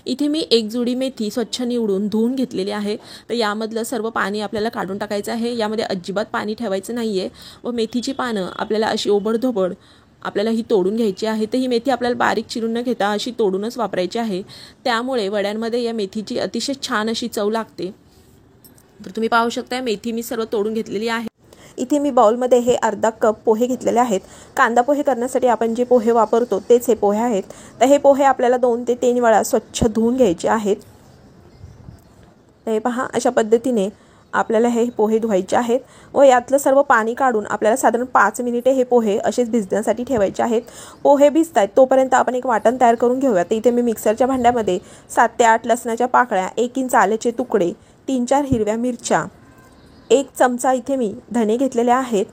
इथे मी एक जुडी मेथी स्वच्छ निवडून धुवून घेतलेली आहे। तर यामधलं सर्व पाणी आपल्याला काढून टाकायचं आहे। यामध्ये अजिबात पाणी ठेवायचं नाही आहे व मेथीची पानं आपल्याला अशी ओबडधोबड आपल्याला ही तोडून घ्यायची आहे। तर ही मेथी आपल्याला बारीक चिरून न घेता अशी तोडूनच वापरायची आहे। त्यामुळे वड्यांमध्ये या मेथीची अतिशय छान अशी चव लागते। तर तुम्ही पाहू शकता मेथी मी सर्व तोडून घेतलेली आहे। इथे मी बाउलमध्ये हे अर्धा कप पोहे घेतलेले आहेत। कांदा पोहे करण्यासाठी आपण जे पोहे वापरतो तेच हे पोहे आहेत। तर हे पोहे आपल्याला 2 ते 3 वेळा स्वच्छ धुवून घ्यायचे आहेत। हे पहा अशा पद्धतीने आपल्याला हे पोहे धुवायचे आहेत व यातलं सर्व पाणी काढून आपल्याला साधारण 5 मिनिटे हे पोहे असेच भिजण्यासाठी ठेवायचे आहेत। पोहे भिजतायत तोपर्यंत आपण एक वाटण तयार करून घेऊया। तर इथे मी मिक्सरच्या भांड्यामध्ये 7 ते 8 लसणाच्या पाकळ्या, 1 इंच आल्याचे तुकडे, 3-4 हिरव्या मिरच्या, 1 चमचा इथे मी धणे घेतलेले आहेत।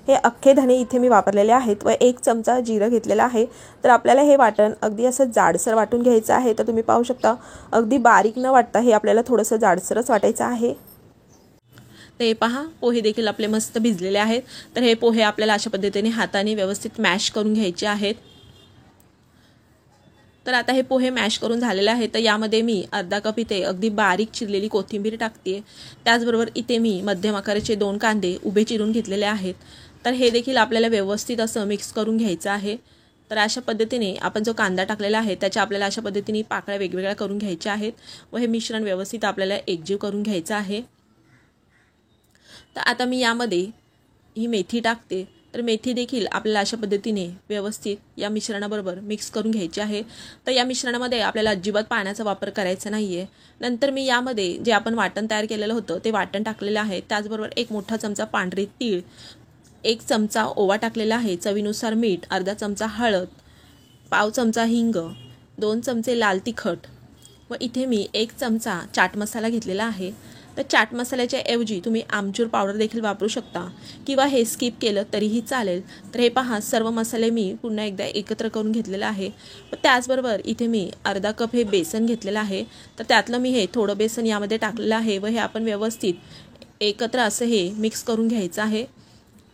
हे अख्खे धणे इथे मी वापरलेले आहेत व 1 चमचा जिरं घेतलेला आहे। तर आपल्याला हे वाटण अगदी असं जाडसर वाटून घ्यायचं आहे। तर तुम्ही पाहू शकता अगदी बारीक न वाटता हे आपल्याला थोडंसं जाडसरच वाटायचं आहे। तर हे पहा पोहे देखील आपले मस्त भिजलेले आहेत। तर हे पोहे आपल्याला अशा पद्धतीने हाताने व्यवस्थित मॅश करून घ्यायचे आहेत। तर आता हे पोहे मॅश करून झालेले आहेत। तर यामध्ये मी अर्धा कप इथे अगदी बारीक चिरलेली कोथिंबीर टाकते। त्याचबरोबर इथे मी मध्यम आकाराचे 2 कांदे उभे चिरून घेतलेले आहेत। तर हे देखील आपल्याला व्यवस्थित असं मिक्स करून घ्यायचं आहे। तर अशा पद्धतीने आपण जो कांदा टाकलेला आहे त्याच्या आपल्याला अशा पद्धतीने पाकळ्या वेगवेगळ्या करून घ्यायच्या आहेत व हे मिश्रण व्यवस्थित आपल्याला एकजीव करून घ्यायचं आहे। तर आता मी यामध्ये ही मेथी टाकते। तर मेथी देखील आपल्याला अशा पद्धतीने व्यवस्थित या मिश्रणाबरोबर मिक्स करून घ्यायची आहे। तर या मिश्रणामध्ये आपल्याला अजिबात पाण्याचा वापर करायचा नाही आहे। नंतर मी यामध्ये जे आपण वाटण तयार केलेलं होतं ते वाटण टाकलेलं आहे। त्याचबरोबर 1 मोठा चमचा पांढरे तीळ, 1 चमचा ओवा टाकलेला आहे, चवीनुसार मीठ, अर्धा चमचा हळद, पाव चमचा हिंग, 2 चमचे लाल तिखट व इथे मी 1 चमचा चाट मसाला घेतलेला आहे। तर चाट मसाल्याच्या ऐवजी तुम्ही आमचूर पावडर देखील वापरू शकता किंवा हे स्किप केलं तरीही चालेल। तर हे पहा सर्व मसाले मी पुन्हा एकदा एकत्र करून घेतलेलं आहे। व त्याचबरोबर इथे मी अर्धा कप हे बेसन घेतलेलं आहे। तर त्यातलं मी हे थोडं बेसन यामध्ये टाकलेलं आहे व हे आपण व्यवस्थित एकत्र असं हे मिक्स करून घ्यायचं आहे।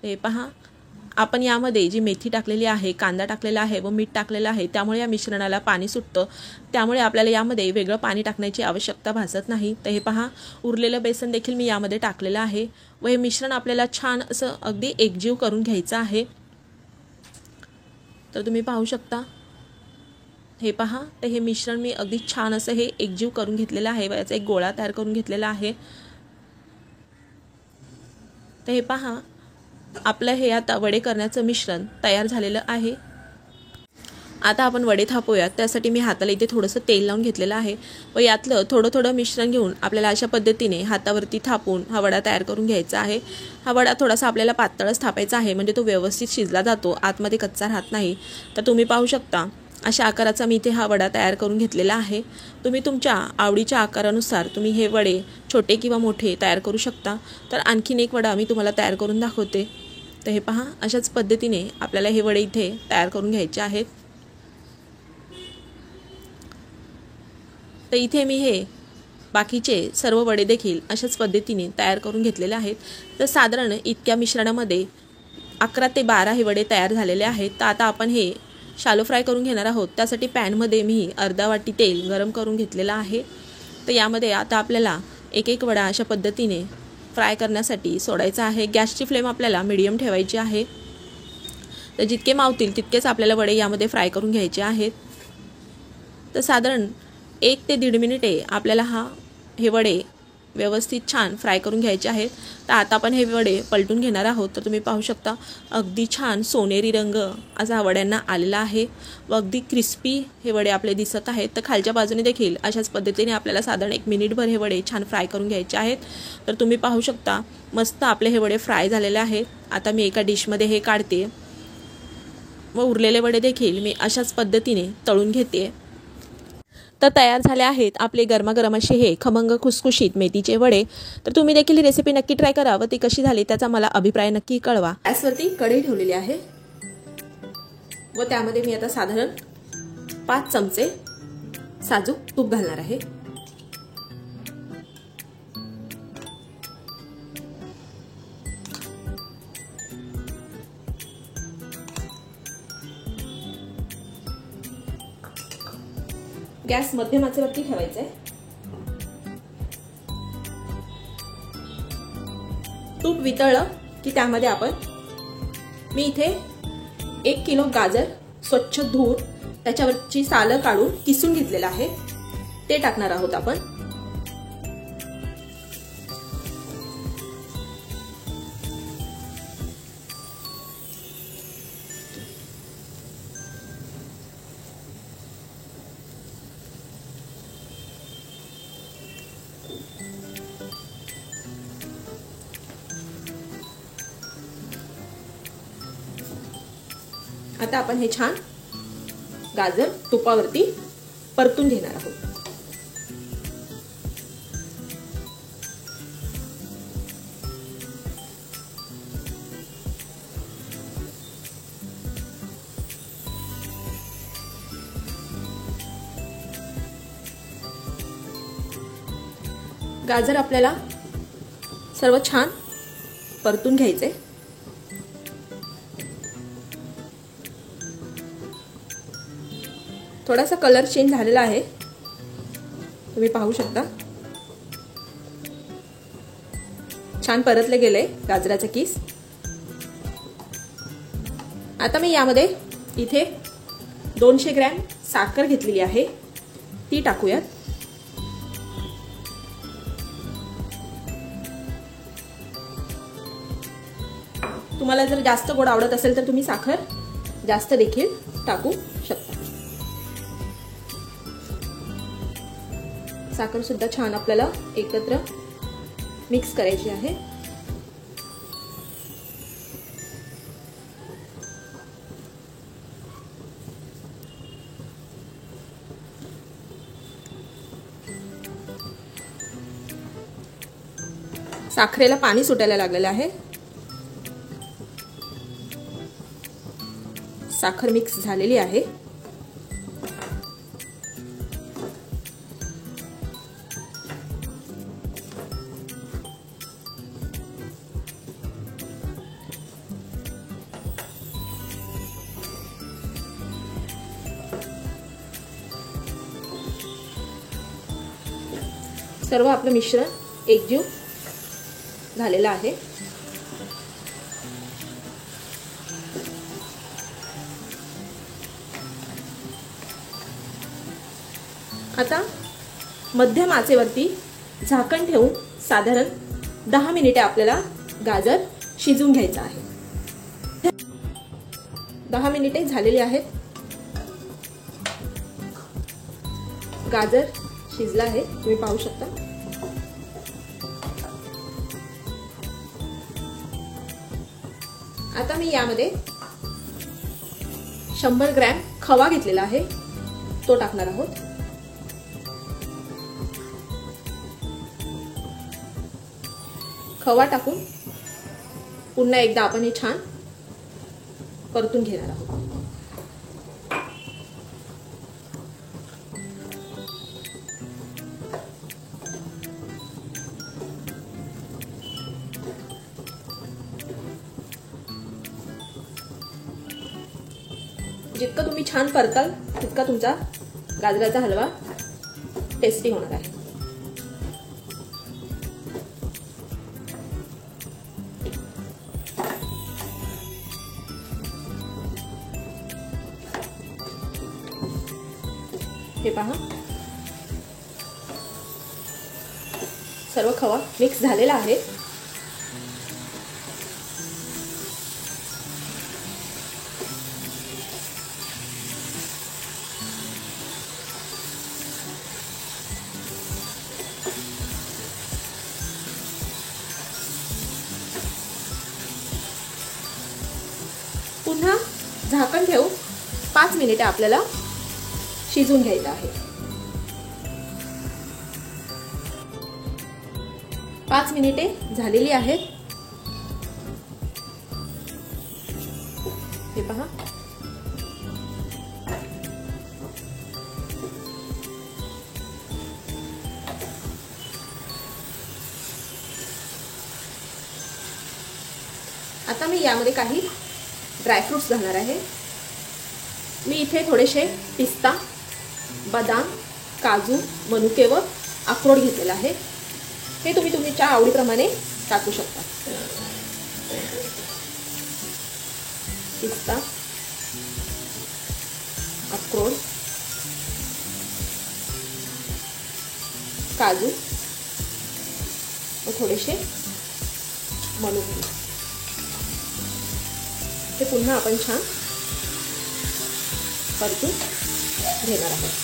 हे पहा आपण यामध्ये जी मेथी टाकलेली आहे, कांदा टाकलेला आहे व मीठ टाकलेलं आहे त्यामुळे या मिश्रणाला पाणी सुटतं। त्यामुळे आपल्याला यामध्ये वेगळं पाणी टाकण्याची आवश्यकता भासत नाही। तर हे पहा उरलेलं बेसन देखील मी यामध्ये टाकलेलं आहे व हे मिश्रण आपल्याला छान असं अगदी एकजीव करून घ्यायचं आहे। तर तुम्ही पाहू शकता हे पहा तर हे मिश्रण मी अगदी छान असं हे एकजीव करून घेतलेलं आहे व याचा एक गोळा तयार करून घेतलेला आहे। तर हे पहा आपलं हे आता वडे करण्याचं मिश्रण तयार झालेलं आहे। आता आपण वडे थापूयात। त्यासाठी मी हाताला इथे थोडंसं तेल लावून घेतलेलं आहे व यातलं थोडं थोडं मिश्रण घेऊन आपल्याला अशा पद्धतीने हातावरती थापून हा वडा तयार करून घ्यायचा आहे। हा वडा थोडासा आपल्याला पातळच थापायचा आहे म्हणजे तो व्यवस्थित शिजला जातो, आतमध्ये कच्चा राहत नाही। तर तुम्ही पाहू शकता अशा आकाराचा मी इथे हा वडा तयार करून घेतलेला आहे। तुम्ही तुमच्या आवडीच्या आकारानुसार तुम्ही हे वडे छोटे किंवा मोठे तयार करू शकता। तर आणखीन एक वडा मी तुम्हाला तयार करून दाखवते। तर हे पहा अशाच पद्धतीने आपल्याला हे वडे इथे तयार करून घ्यायचे आहेत। तर इथे मी हे बाकीचे सर्व वडे देखील अशाच पद्धतीने तयार करून घेतलेले आहेत। तर साधारण इतक्या मिश्रणामध्ये 11 ते 12 हे वडे तयार झालेले आहेत। तर आता आपण हे शालो फ्राय करून घेणार आहोत। त्यासाठी पॅनमध्ये मी अर्धा वाटी तेल गरम करून घेतलेलं आहे। तर यामध्ये आता आपल्याला एक एक वडा अशा पद्धतीने फ्राय करण्यासाठी सोडायचा आहे। गॅसची फ्लेम आपल्याला मीडियम ठेवायची आहे। तर जितके मावतील तितकेच आपल्याला वडे यामध्ये फ्राय करून घ्यायचे आहेत। तर साधारण 1 ते 1.5 मिनिटे आपल्याला हे वडे व्यवस्थित छान फ्राय करून घ्यायचे आहेत। तर आता आपण हे वडे पलटून घेणार आहोत। तर तुम्ही पाहू शकता अगदी छान सोनेरी रंग असा वड्यांना आलेला आहे व अगदी क्रिस्पी हे वडे आपले दिसत आहेत। तर खालच्या बाजूने देखील अशाच पद्धतीने आपल्याला साधारण 1 मिनिटभर हे वडे छान फ्राय करून घ्यायचे आहेत। तर तुम्ही पाहू शकता मस्त आपले हे वडे फ्राय झालेले आहेत। आता मी एका डिशमध्ये हे काढते व उरलेले वडे देखील मी अशाच पद्धतीने तळून घेते। तर तयार झाले आहेत आपले गरमागरम असे हे खमंग खुसखुशीत मेथीचे वडे। तर तुम्ही देखील ही रेसिपी नक्की ट्राय करा व ती कशी झाली त्याचा मला अभिप्राय नक्की कळवा। गॅसवरती कढई ठेवलेली आहे व त्यामध्ये मी आता साधारण 5 चमचे साजूक तूप घालणार आहे। गॅस मध्यम आचेवरती ठेवायचा आहे. तूप वितळलं की त्यामध्ये मी इथे 1 किलो गाजर स्वच्छ धुवून त्याच्यावरची सालं काढून किसून घेतलेलं आहे ते टाकणार आहोत आपण. आता आपण हे छान गाजर तुपावरती परतून घेणार आहोत. गाजर आपल्याला सर्व छान परतून घ्यायचे. थोडासा कलर चेंज झालेला आहे, तुम्ही पाहू शकता. छान परतले गेले गाजराचे किस. आता मी यामध्ये इथे 200 ग्रॅम साखर घेतलेली आहे ती टाकूयात. तुम्हाला जर जास्त गोड आवडत असेल तर तुम्ही साखर जास्त देखील टाकू शकता. साखर सुद्धा छान आपल्याला एकत्र मिक्स करायची आहे. साखरेला पाणी सुटायला लागलेलं आहे. साखर मिक्स झालेली आहे. सर्व आपलं मिश्रण एकजीव झालेलं आहे. आता मध्यम आचेवरती झाकण ठेवून साधारण 10 मिनिटे आपल्याला गाजर शिजवून घ्यायचं आहे. 10 मिनिटे झालेली आहेत. गाजर शिजला आहे, तुम्ही पाहू शकता. आता मी यामध्ये 100 ग्रॅम खवा घेतलेला आहे तो टाकणार आहोत. खवा टाकून पुन्हा एकदा आपण हे छान परतून घेणार आहोत. जितकं तुम्ही छान परताल तितका तुमचा गाजराचा हलवा टेस्टी होणार आहे. हे पहा, सर्व खवा मिक्स झालेला आहे. पुन्हा झाकण ठेवून 5 मिनिटे आपल्याला शिजवून घ्यायचं आहे. 5 मिनिटे झालेली आहेत. हे पहा, आता मी यामध्ये काही ड्रायफ्रुट्स घालणार आहे. मी इथे थोडेसे पिस्ता, बदाम काजू, मनुके व अक्रोड घेतलेला आहे. हे तुम्ही तुमच्या आवडीप्रमाणे टाकू शकता. पिस्ता, अक्रोड, काजू व थोडेसे मनुके हे पुन्हा आपण छान परतून घेणार आहोत.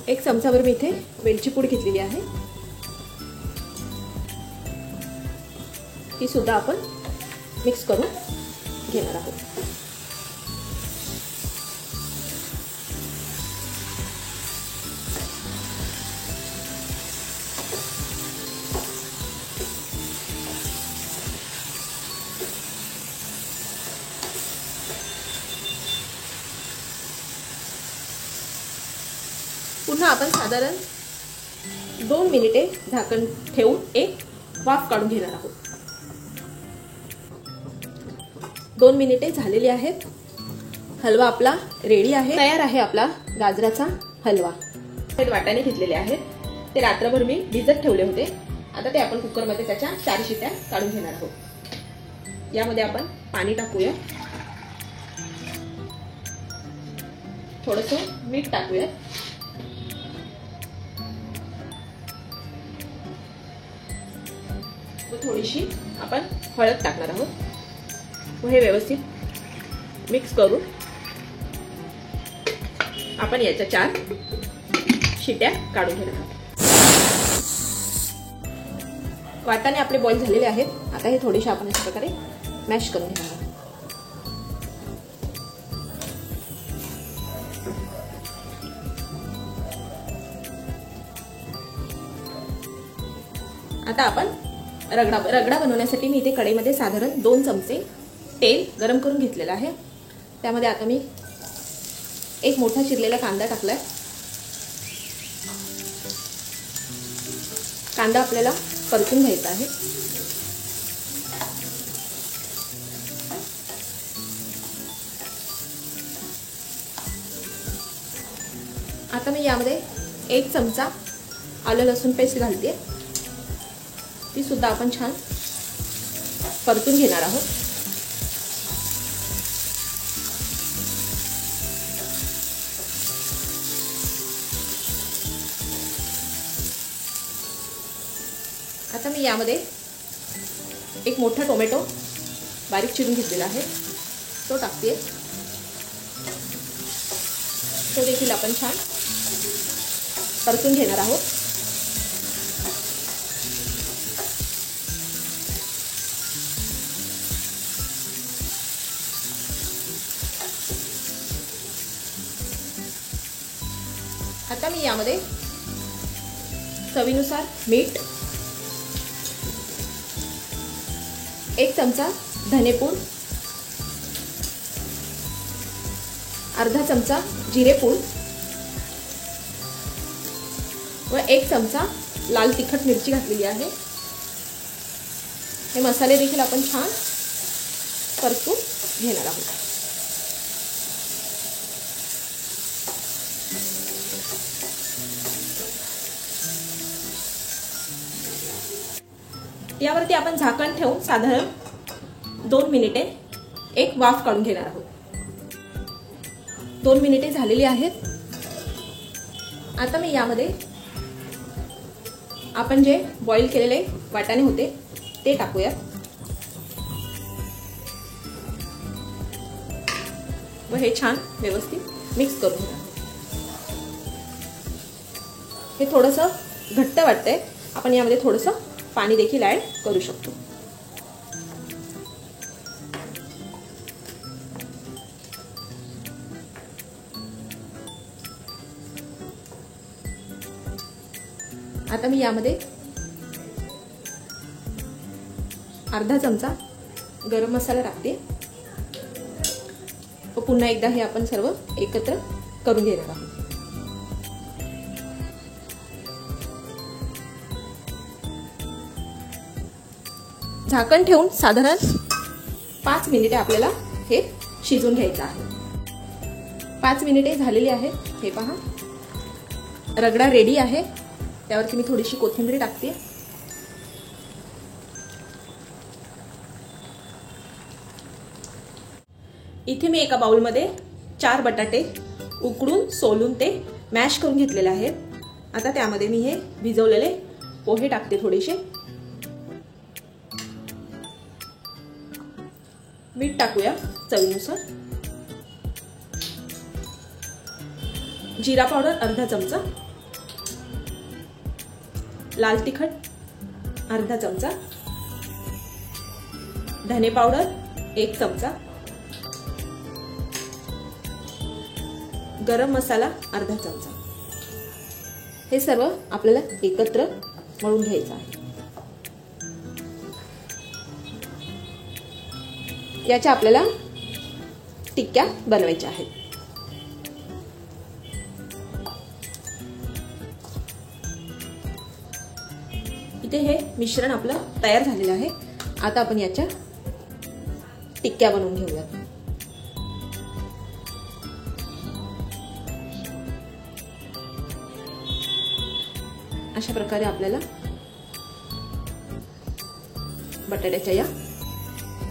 एक चमचाभर मी इथे वेलची पूड घेतलेली आहे. ती सुद्धा आपण मिक्स करून घेणार आहोत. पुन्हा आपण साधारण 2 मिनिटे झाकण ठेवून एक वाफ काढून घेणार आहोत. 2 मिनिटे झालेली आहेत. हलवा आपला रेडी आहे. तयार आहे आपला गाजराचा हलवा. हे वाटाणे घेतलेले आहेत. ते रात्रभर मी भिजत ठेवले होते. आता ते आपण कुकरमध्ये त्याच्या 4 शिट्या काढून घेणार आहोत. यामध्ये आपण पाणी टाकूया. थोडंसं मीठ टाकूया. थोडीशी आपण हळद टाकणार आहोत. व हे व्यवस्थित मिक्स करून आपण याच्या 4 शिट्या काढून घेणार आहोत. वाटाणे आपले बॉईल झालेले आहेत. आता हे थोडेसे आपण अशा प्रकारे मॅश करून घेणार आहोत. आता आपण रगडा बनवण्यासाठी मी इथे कढईमध्ये साधारण 2 चमचे तेल गरम करून घेतलेलं आहे. त्यामध्ये आता मी एक मोठा चिरलेला कांदा टाकलाय. कांदा आपल्याला परतून घ्यायचा आहे. आता मी यामध्ये 1 चमचा आलं लसूण पेस्ट घालते. ती सुद्धा आपण छान परतून घेणार आहोत. आता मी यामध्ये एक मोठा टोमॅटो बारीक चिरून घेतलेला आहे. तो टाकते. तो देखील आपण छान परतून घेणार आहोत. आता मी यामध्ये चवीनुसार मीठ, 1 चमचा धनेपूड, अर्धा चमचा जिरेपूड व 1 चमचा लाल तिखट मिरची घातलेली आहे. हे मसाले देखील आपण छान परतून घेणार आहोत. यावरती आपण झाकण ठेवून साधारण 2 मिनिटे एक वाफ काढून घेणार आहोत. 2 मिनिटे झालेली आहेत. आता मी यामध्ये आपण जे बॉईल केलेले वाटाणे होते ते टाकूया व हे छान व्यवस्थित मिक्स करून घ्या. हे थोडंसं घट्ट वाटतंय. आपण यामध्ये थोडंसं पाणी देखील ऍड करू शकतो. आता मी यामध्ये अर्धा चमचा गरम मसाला टाकते. पुन्हा एकदा हे आपण सर्व एकत्र करून घेणार आहोत. झाकण ठेवून साधारण 5 मिनिटे आपल्याला हे शिजवून घ्यायचं आहे. 5 मिनिटे झालेली आहेत. हे पहा, रगडा रेडी आहे. त्यावरती मी थोडीशी कोथिंबीर टाकते. इथे मी एका बाउलमध्ये 4 बटाटे उकडून सोलून ते मॅश करून घेतलेले आहेत. आता त्यामध्ये मी हे भिजवलेले पोहे टाकते. थोडेसे मीठ टाकूया चवीनुसार. जिरा पावडर अर्धा चमचा, लाल तिखट अर्धा चमचा, धने पावडर 1 चमचा, गरम मसाला अर्धा चमचा. हे सर्व आपल्याला एकत्र मळून घ्यायचं आहे. याच्या आपल्याला टिक्क्या बनवायच्या आहेत. इथे हे मिश्रण आपलं तयार झालेलं आहे. आता आपण याच्या टिक्क्या बनवून घेऊयात. अशा प्रकारे आपल्याला बटाट्याच्या या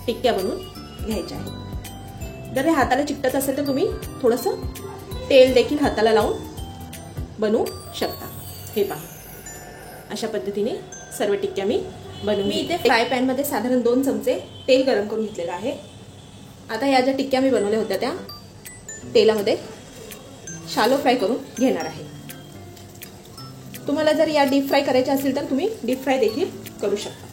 टिक्क्या बनवून घ्यायच्या आहेत. जर हे हाताला चिकटत असेल तर तुम्ही थोडंसं तेल देखील हाताला लावून बनवू शकता. हे पहा, अशा पद्धतीने सर्व टिक्क्या मी बनवून. मी इथे फ्राय पॅन मध्ये साधारण 2 चमचे तेल गरम करून घेतलेलं आहे. आता या ज्या टिक्क्या मी बनवल्या होत्या त्या तेलामध्ये शालो फ्राय करून घेणार आहे. तुम्हाला जर या डीप फ्राय करायच्या असेल तर तुम्ही डीप फ्राय देखील करू शकता.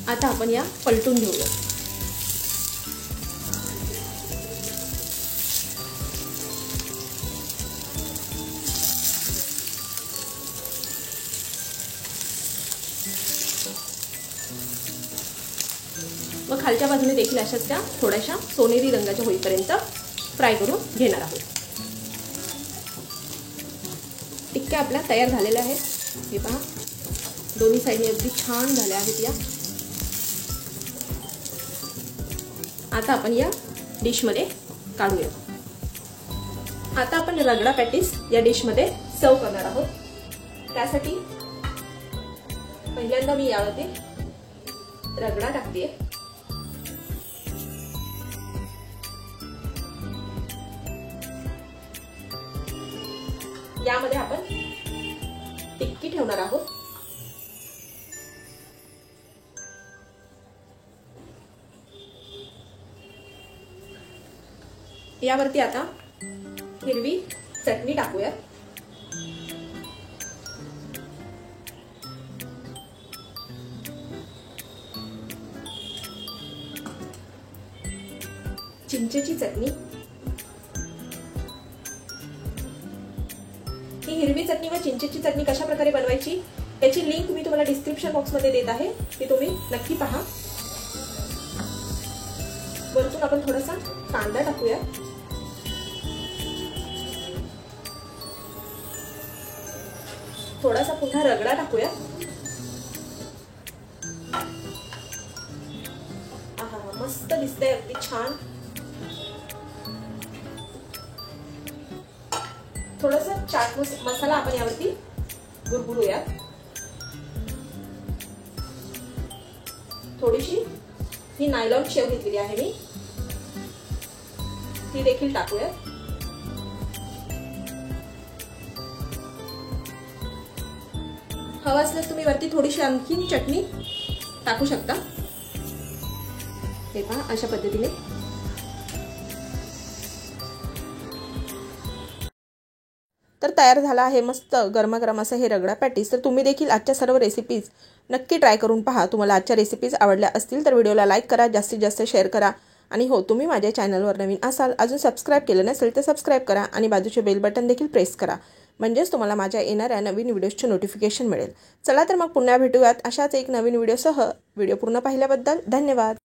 आता आपण या पलटून घेऊया. व खालच्या बाजूने देखील अशाच त्या थोड्याशा सोनेरी रंगाच्या होईपर्यंत फ्राय करून घेणार आहोत. टिक्क्या आपल्या तयार झालेल्या आहेत. हे पहा, दोन्ही साईडने अगदी छान झाल्या आहेत या. आता आपण या डिश मध्ये काढूया. आता आपण रगडा पॅटीस या डिश मध्ये सर्व करणार आहोत. त्यासाठी पहिल्यांदा मी यावरती रगडा टाकते. यामध्ये आपण टिक्की ठेवणार आहोत. यावरती आता हिरवी चटणी टाकूया. चिंचेची चटणी. ही हिरवी चटणी व चिंचेची चटणी कशा प्रकारे बनवायची त्याची लिंक मी तुम्हाला डिस्क्रिप्शन बॉक्स मध्ये देत आहे. ती तुम्ही नक्की पहा. वरतून आपण थोडासा कांदा टाकूया. थोडासा पुन्हा रगडा टाकूया. आहा, मस्त दिसतंय, अगदी छान. थोडासा चाट मसाला आपण यावरती गुरगुरूया. थोडीशी ही नायलॉन शेव घेतलेली आहे मी, ती देखील टाकूया. हवा असल्यास तुम्ही वरती थोडीशी आणखी चटणी टाकू शकता. हे पहा, अशा पद्धतीने तर तयार झाला आहे मस्त गरमागरम असं हे रगडा पॅटीस. तर तुम्ही देखील आजच्या सर्व रेसिपीज नक्की ट्राय करून पहा. तुम्हाला आजच्या रेसिपीज आवडल्या असतील तर व्हिडिओला लाईक करा, जास्तीत जास्त शेअर करा आणि हो, तुम्ही माझ्या चॅनलवर नवीन असाल, अजून सबस्क्राईब केलं नसेल तर सबस्क्राईब करा आणि बाजूचे बेल बटन देखील प्रेस करा, म्हणजेच तुम्हाला माझ्या येणाऱ्या नवीन व्हिडिओजचे नोटिफिकेशन मिळेल. चला तर मग पुन्हा भेटूयात अशाच एक नवीन व्हिडिओसह. व्हिडिओ पूर्ण पाहिल्याबद्दल धन्यवाद.